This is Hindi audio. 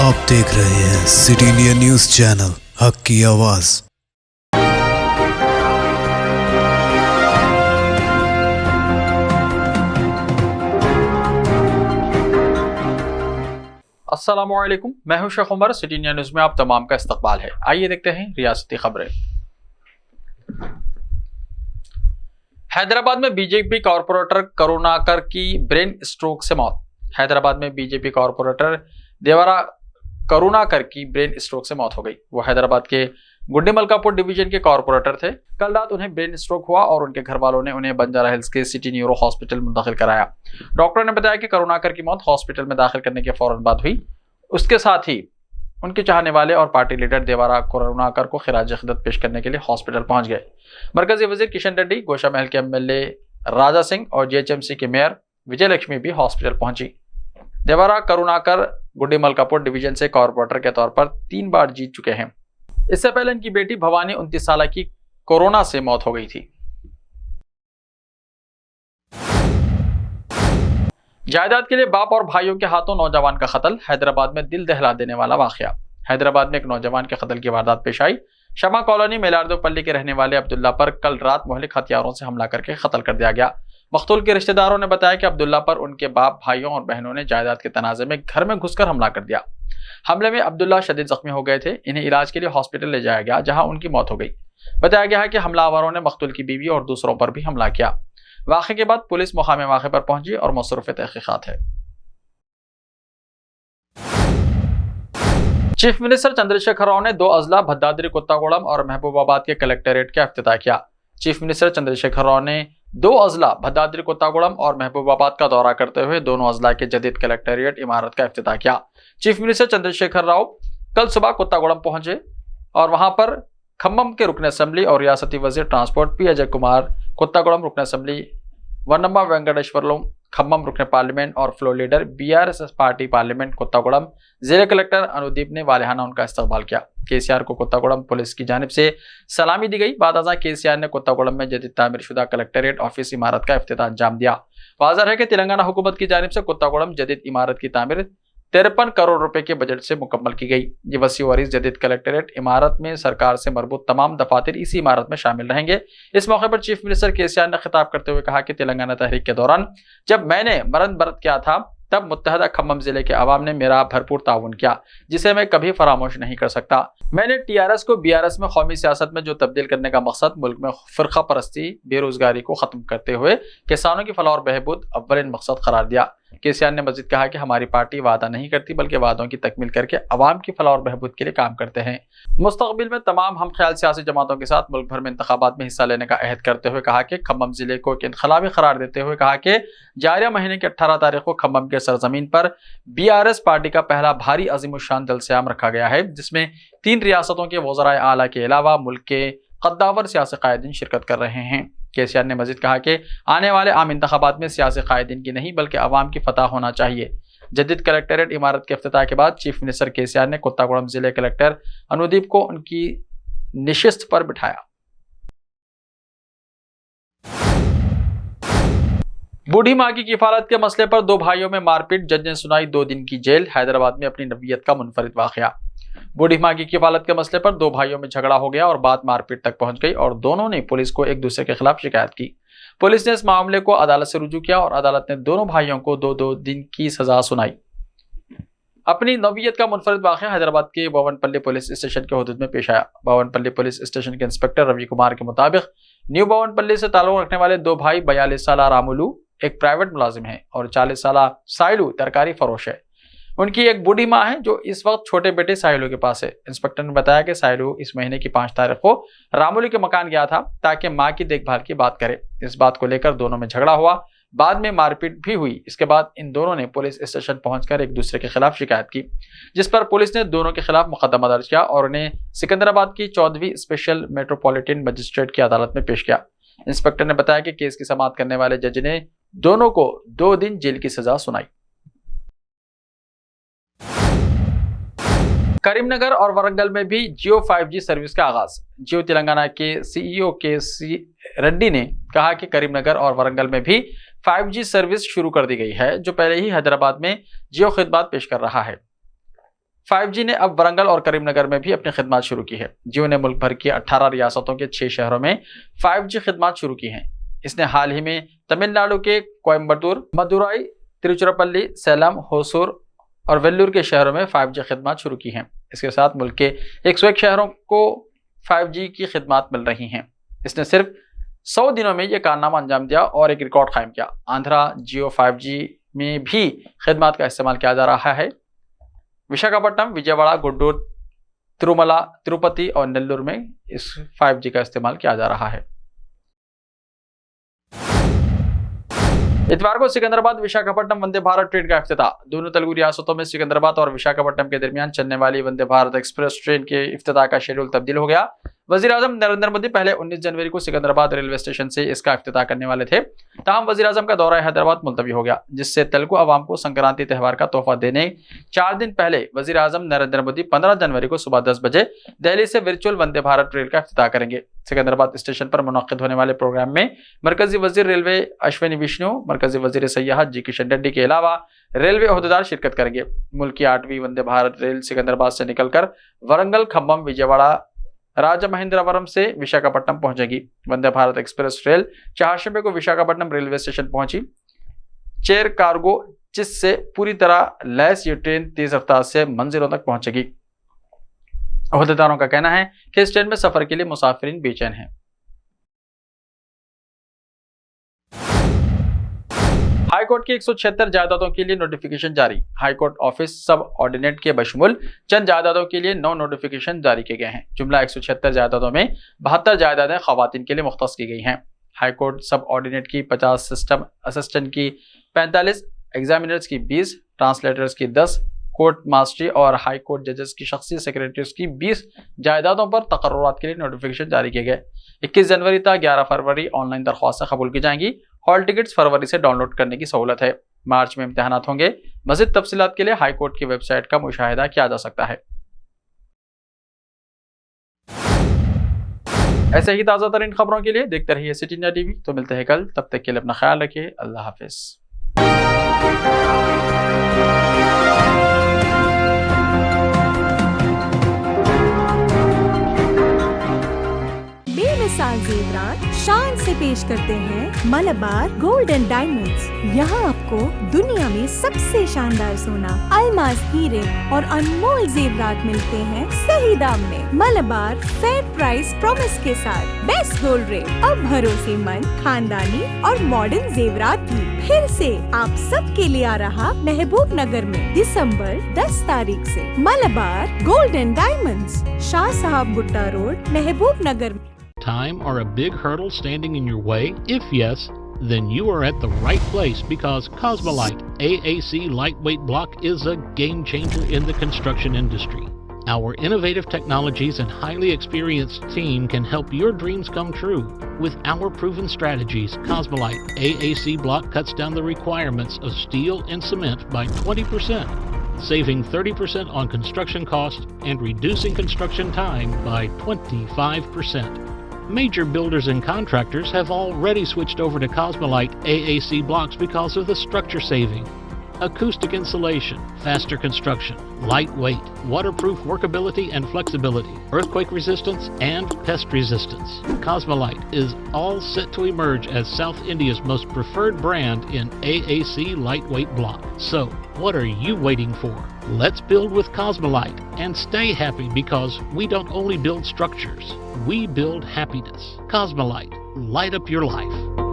आप देख रहे हैं सिटी इंडिया न्यूज चैनल, हक की आवाज। अस्सलामुअलैकुम, मैं हूं Sheikh Umar. City India news में आप तमाम का इस्तकबाल है। आइए देखते हैं रियासती खबरें। हैदराबाद में बीजेपी कॉरपोरेटर करुणाकर की ब्रेन स्ट्रोक से मौत। हैदराबाद में बीजेपी कॉरपोरेटर देवरा करुणाकर की ब्रेन स्ट्रोक से मौत हो गई। वो हैदराबाद के गुड्डी मलकापुर डिवीजन के कॉरपोरेटर थे। कल रात उन्हें ब्रेन स्ट्रोक हुआ और उनके घर वालों ने उन्हें बंजारा हिल्स के सिटी न्यूरो हॉस्पिटल मुंतकिल कराया। डॉक्टर ने बताया कि करुणाकर की मौत हॉस्पिटल में दाखिल करने के फौरन बाद हुई। उसके साथ ही उनके चाहने वाले और पार्टी लीडर देवारा करुणाकर को खिराज अक़ीदत पेश करने के लिए हॉस्पिटल पहुंच गए। मरकजी वजीर किशन रेड्डी, गोशा महल के एमएलए राजा सिंह और जीएचएमसी के मेयर विजय लक्ष्मी भी हॉस्पिटल पहुंची। देवारा करुणाकर गुड्डी मलकापुर डिवीजन से कॉरपोरेटर के तौर पर 3 बार जीत चुके हैं। इससे पहले इनकी बेटी भवानी 29 साल की कोरोना से मौत हो गई थी। जायदाद के लिए बाप और भाइयों के हाथों नौजवान का कत्ल। हैदराबाद में दिल दहला देने वाला वाकया। हैदराबाद में एक नौजवान के कत्ल की वारदात पेश आई। शमा कॉलोनी मेलार्दोपल्ली के रहने वाले अब्दुल्ला पर कल रात मोहलिक हथियारों से हमला करके कत्ल कर दिया गया। मकतूल के रिश्तेदारों ने बताया कि अब्दुल्ला पर उनके बाप, भाइयों और बहनों ने जायदाद के तनाजे में घर में घुसकर हमला कर दिया। हमले में अब्दुल्ला शदीद जख्मी हो गए थे। इन्हें इलाज के लिए हॉस्पिटल ले जाया गया, जहां उनकी मौत हो गई। बताया गया है कि हमलावरों ने मकतूल की बीवी और दूसरों पर भी हमला किया। वाक़े के बाद पुलिस मकाम वाक़े पर पहुंची और मसरूफ़ तहक़ीक़ात है। चीफ मिनिस्टर चंद्रशेखर राव ने 2 अजला भद्दाद्री, कुत्तागुड़म और महबूबाबाद के कलेक्टेरेट का इफ्तिताह किया। चीफ मिनिस्टर चंद्रशेखर राव ने 2 अजला भद्दाद्री, कुत्तागुड़म और महबूबाबाद का दौरा करते हुए दोनों अजला के जदीद कलेक्टेरिएट इमारत का इफ्तिताह किया। चीफ मिनिस्टर चंद्रशेखर राव कल सुबह कुत्तागुड़म पहुंचे और वहां पर खम्मम के रुकन असम्बली और रियासती वजीर ट्रांसपोर्ट पी अजय कुमार, कुत्तागुड़म रुकन असम्बली वन्नम्मा वेंकटेश्वरलू, खम्मम रुकन पार्लियामेंट और floor leader BRS party parliament Kothagudem जिले कलेक्टर अनुदीप ने वालिहाना उनका इस्तकबाल किया। केसीआर को कुत्तागुड़म पुलिस की जानिब से सलामी दी गई। बाद अज़ां केसीआर ने कुत्तागुड़म में जदीद तामीर शुदा कलेक्टेरिएट ऑफिस इमारत का इफ्तिताह अंजाम दिया। वाज़ेह है कि तेलंगाना हुकूमत की जानिब से कुत्तागुड़म जदीद इमारत की तामीर 53 करोड़ रुपए के बजट से मुकम्मल की गई। ये वसी वरीज जदीद कलेक्टेरिएट इमारत में सरकार से मरबूत तमाम दफातर इसी इमारत में शामिल रहेंगे। इस मौके पर चीफ मिनिस्टर केसीआर ने खिताब करते हुए कहा कि तेलंगाना तहरीक के दौरान जब मैंने मरण बरत किया था, तब मुत्तहदा खम्मम जिले के अवाम ने मेरा भरपूर ताउन किया, जिसे मैं कभी फरामोश नहीं कर सकता। मैंने टीआरएस को बीआरएस में कौमी सियासत में जो तब्दील करने का मकसद मुल्क में फिरका परस्ती, बेरोजगारी को खत्म करते हुए किसानों की फलाह और बहबूद अव्वलिन मकसद करार दिया। केसीआर ने मजीद कहा कि हमारी पार्टी वादा नहीं करती बल्कि वादों की तकमील करके अवाम की फलाह और बहबूद के लिए काम करते हैं। मुस्तकबिल में तमाम हम ख्याल सियासी जमातों के साथ मुल्क भर में इंतखाबात में हिस्सा लेने का अहद करते हुए कहा कि खम्मम जिले को एक इनकलाबी करार देते हुए कहा कि जारिया महीने की 18 तारीख को खम्मम के सरजमीन पर बीआरएस पार्टी का पहला भारी अजीमुशान जलसेआम रखा गया है, जिसमें 3 रियासतों के वज़राए आला के अलावा मुल्क के कद्दावर सियासी कायदीन शिरकत कर रहे हैं। केसीआर ने मजीद कहा कि आने वाले आम इंतखाबात में सियासी कायदीन की नहीं बल्कि अवाम की फतह होना चाहिए। जदीद कलेक्टेरिएट इमारत के इफ्तिताह के बाद चीफ मिनिस्टर केसीआर ने कुत्तागुड़म जिले कलेक्टर अनुदीप को उनकी निशिस्त पर बिठाया। बूढ़ी मां की किफालत के मसले पर 2 भाइयों में मारपीट, जज ने सुनाई 2 दिन की जेल। हैदराबाद में अपनी नवीयत का मुनफरिद वाकया। बूढ़ी मां की किफालत के मसले पर 2 भाइयों में झगड़ा हो गया और बात मारपीट तक पहुंच गई और दोनों ने पुलिस को एक दूसरे के खिलाफ शिकायत की। पुलिस ने इस मामले को अदालत से रुजू किया और अदालत ने दोनों भाइयों को 2-2 दिन की सजा सुनाई। अपनी नवीयत का मुनफरिद वाकया हैदराबाद के बावनपल्ली पुलिस स्टेशन के हुदूद में पेश आया। बावनपल्ली पुलिस स्टेशन के इंस्पेक्टर रवि कुमार के मुताबिक न्यू बावनपल्ली से ताल्लुक रखने वाले 2 भाई 42 साल रामुलू एक प्राइवेट मुलाजिम है और 40 साल साइलू तरकारी फरोश है। उनकी एक बूढ़ी मां है जो इस वक्त छोटे बेटे साहिलू के पास है। इंस्पेक्टर ने बताया कि साहिलू इस महीने की 5 तारीख को रामुलू के मकान गया था ताकि मां की देखभाल की बात करे। इस बात को लेकर दोनों में झगड़ा हुआ, बाद में मारपीट भी हुई। इसके बाद इन दोनों ने पुलिस स्टेशन पहुंचकर एक दूसरे के खिलाफ शिकायत की, जिस पर पुलिस ने दोनों के खिलाफ मुकदमा दर्ज किया और उन्हें सिकंदराबाद की 14वीं स्पेशल मेट्रोपॉलिटन मजिस्ट्रेट की अदालत में पेश किया। इंस्पेक्टर ने बताया कि केस की समाअत करने वाले जज ने दोनों को 2 दिन जेल की सजा सुनाई। करीमनगर और वरंगल में भी जियो 5G सर्विस का आगाज। जियो तेलंगाना के सीईओ के सी रेड्डी ने कहा कि करीमनगर और वरंगल में भी 5G सर्विस शुरू कर दी गई है, जो पहले ही हैदराबाद में जियो खिदमत पेश कर रहा है। 5G ने अब वरंगल और करीमनगर में भी अपनी खिदमत शुरू की है। जियो ने मुल्क भर की 18 रियासतों के 6 शहरों में 5G खिदमत शुरू की हैं। इसने हाल ही में तमिलनाडु के कोयम्बटूर, मदुराई, तिरुचिरापल्ली, सेलम, होसूर और वेल्लूर के शहरों में 5G खिदमत शुरू की हैं। इसके साथ मुल्क के 101 शहरों को 5G की खिदमत मिल रही हैं। इसने सिर्फ 100 दिनों में यह कारनामा अंजाम दिया और एक रिकॉर्ड कायम किया। आंध्रा जियो 5G में भी खिदमत का इस्तेमाल किया जा रहा है। विशाखापट्टनम, विजयवाड़ा, गुड्डूर, तिरुमला, तिरुपति और नेल्लूर में इस 5G का इस्तेमाल किया जा रहा है। इतवार को सिकंदराबाद विशाखापट्टनम वंदे भारत ट्रेन का इफ्तिताह। दोनों तेलुगु रियासतों में सिकंदराबाद और विशाखापट्टनम के दरमियान चलने वाली वंदे भारत एक्सप्रेस ट्रेन के इफ्तिताह का शेड्यूल तब्दील हो गया। वजीर-ए-आज़म नरेंद्र मोदी पहले 19 जनवरी को सिकंदराबाद रेलवे स्टेशन से इसका इफ्तिताह करने वाले थे। ताहम वजीर-ए-आज़म का दौरा हैदराबाद मुलतवी हो गया, जिससे तेलुगु अवाम को संक्रांति त्यौहार का तोहफा देने 4 दिन पहले वजीर-ए-आज़म नरेंद्र मोदी 15 जनवरी को सुबह 10 बजे दिल्ली से वर्चुअल वंदे भारत ट्रेन का इफ्तिताह करेंगे। सिकंदराबाद स्टेशन पर मुनक्किद होने वाले प्रोग्राम में मरकजी वजीर रेलवे अश्विनी वैष्णव, मरकजी वजीर सयाहत जी किशन रेड्डी के अलावा रेलवे ओहदेदार शिरकत करेंगे। मुल्क की 8वीं वंदे भारत रेल सिकंदराबाद से निकलकर वरंगल, खम्मम, विजयवाड़ा, राजमहेंद्रवरम से विशाखापट्टनम पहुंचेगी। वंदे भारत एक्सप्रेस रेल चारशंबे को विशाखापट्टनम रेलवे स्टेशन पहुंची। चेयर कार्गो चिस से पूरी तरह लैस ये ट्रेन तेज रफ्तार से मंजिलों तक पहुंचेगी। ओहदेदारों का कहना है कि इस ट्रेन में सफर के लिए मुसाफिरीन बेचैन हैं। हाईकोर्ट की 176 जायदादों के लिए नोटिफिकेशन जारी। हाईकोर्ट ऑफिस सब ऑर्डिनेट के बशमुल चंद जायदादों के लिए 9 नोटिफिकेशन जारी किए गए हैं। जुमला 176 जायदादों में 72 जायदादें खवातीन के लिए मुख्तस की गई हैं। हाईकोर्ट सब ऑर्डिनेट की 50, सिस्टम असिस्टेंट की 45, एग्जामिनर्स की 20, ट्रांसलेटर्स की 10, कोर्ट मास्टरी और हाई कोर्ट जजेस की शख्सी सेक्रेटरीज की 20 जायदादों पर तकर्रुरात के लिए नोटिफिकेशन जारी किए गए। 21 जनवरी तक 11 फरवरी ऑनलाइन दरख्वास्तें कबूल की जाएंगी। हॉल टिकट्स फरवरी से डाउनलोड करने की सहूलत है। मार्च में इम्तिहानात होंगे। मज़ीद तफसीलात के लिए हाई कोर्ट की वेबसाइट का मुशाहिदा किया जा सकता है। ऐसे ही ताज़ा तरीन खबरों के लिए देखते रहिए सिटी इंडिया टीवी। तो मिलते हैं कल, तब तक के लिए अपना ख्याल रखिए। अल्लाह हाफिज। बेमिसाल जेवरात शान से पेश करते हैं मलबार गोल्ड एंड डायमंड्स। यहाँ आपको दुनिया में सबसे शानदार सोना, अलमास, हीरे और अनमोल जेवरात मिलते हैं सही दाम में। मलबार फेयर प्राइस प्रॉमिस के साथ बेस्ट गोल्ड रेट। अब भरोसेमंद, खानदानी और मॉडर्न जेवरात भी फिर से आप सबके लिए आ रहा महबूब नगर में दिसंबर 10 तारीख से। Malabar gold and diamonds, Shah साहब Gutta road, Mehboob Nagar. Time or a big hurdle standing in your way? If yes, then you are at the right place, because Cosmolite AAC lightweight block is a game changer in the construction industry. Our innovative technologies and highly experienced team can help your dreams come true. With our proven strategies, Cosmolite AAC block cuts down the requirements of steel and cement by 20%, saving 30% on construction costs and reducing construction time by 25%. Major builders and contractors have already switched over to Cosmolite AAC blocks because of the structure saving. Acoustic insulation, faster construction, lightweight, waterproof workability and flexibility, earthquake resistance, and pest resistance. Cosmolite is all set to emerge as South India's most preferred brand in AAC lightweight block. So, what are you waiting for? Let's build with Cosmolite and stay happy, because we don't only build structures, we build happiness. Cosmolite, light up your life.